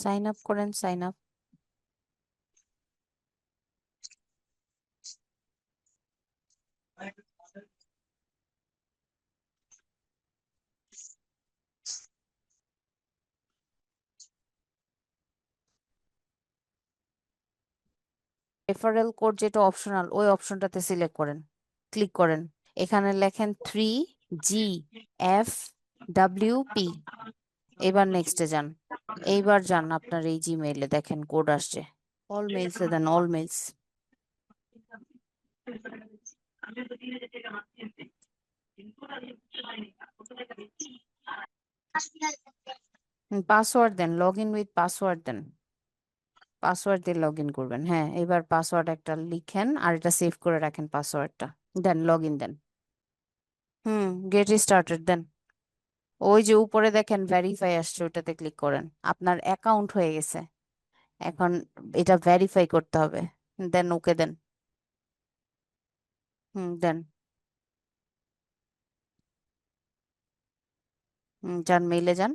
Sign up করেন, sign up. Referral code যেটা optional, ওই অপশনটাতে সিলেক্ট করেন, ক্লিক করেন। এখানে লেখেন 3GFWP। এবার নেক্সটে যান। এইবার যান আপনার এই জিমেইলে, দেখেন কোড আসছে। অল মেইলসে দেন, অল মেইলস। পাসওয়ার্ড দেন, লগ ইন উইথ পাসওয়ার্ড দেন। পাসওয়ার্ড দিয়ে লগ ইন করবেন। হ্যাঁ, এবার পাসওয়ার্ড একটা লিখেন আর এটা সেভ করে রাখেন পাসওয়ার্ডটা। দেন লগ ইন দেন। গেট স্টার্টেড দেন। ওই যে উপরে দেখেন ভেরিফাই আসছে, ওটাতে ক্লিক করেন। আপনার অ্যাকাউন্ট হয়ে গেছে, এখন এটা ভেরিফাই করতে হবে। দেন ওকে দেন। দেন। যান, মেইলে যান।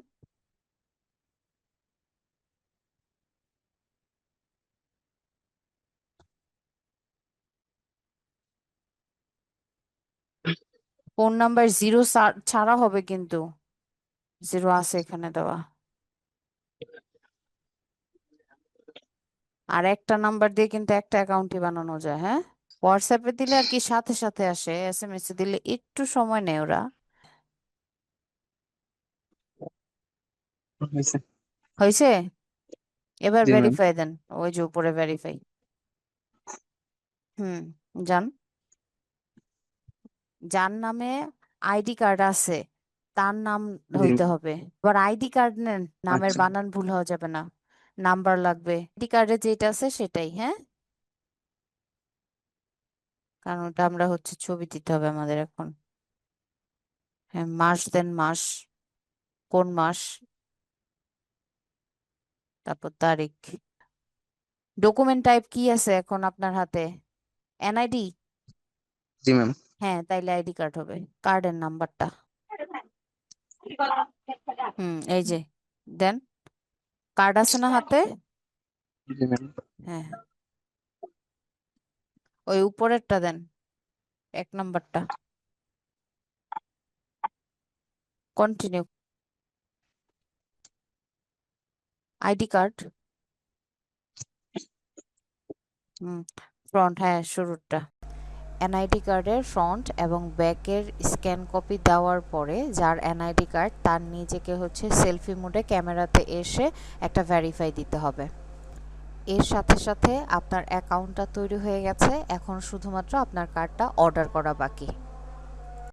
ফোন নাম্বার 0 ছাড়া হবে, কিন্তু 0 আছে এখানে দেওয়া। আর একটা নাম্বার দিয়ে কিন্তু একটা অ্যাকাউন্টই বানানো যায়। হ্যাঁ, হোয়াটসঅ্যাপে দিলে আর কি সাথে সাথে আসে, SMS এ দিলে একটু সময় নেয় ওরা। হয়েছে। হয়েছে? এবার জি ম্যাম। ভেরিফাই দেন, ওই যে উপরে ভেরিফাই। যান। যার নামে আইডি কার্ড আছে তার নাম জি। হইতে হবে। এবার আইডি কার্ড নেন, নামের আচ্ছা। বানান ভুল হওয়া যাবে না, নাম্বার লাগবে। আইডি কার্ডে যেটা আছে সেটাই। হ্যাঁ, কারণ ওটা আমরা হচ্ছে ছবি দিতে হবে আমাদের এখন। হ্যাঁ, মাস দেন, মাস, কোন মাস, তারপর তারিখ। ডকুমেন্ট টাইপ কি আছে এখন আপনার হাতে? NID? জি ম্যাম। হ্যাঁ, তাইলে আইডি কার্ড হবে। কার্ডের নাম্বারটা এই যে দেন। কার্ড আছে না হাতে? জি ম্যাম। হ্যাঁ, ওই উপরেরটা দেন, 1 নাম্বারটা। কন্টিনিউ। ID card. ফ্রন্ট, হ্যাঁ শুরুরটা। NID কার্ডের ফ্রন্ট এবং ব্যাকের স্ক্যান কপি দেওয়ার পরে যার NID কার্ড তার নিজেকে হচ্ছে সেলফি মোডে ক্যামেরাতে এসে একটা ভেরিফাই দিতে হবে। এর সাথে সাথে আপনার অ্যাকাউন্টটা তৈরি হয়ে গেছে, এখন শুধুমাত্র আপনার কার্ডটা অর্ডার করা বাকি।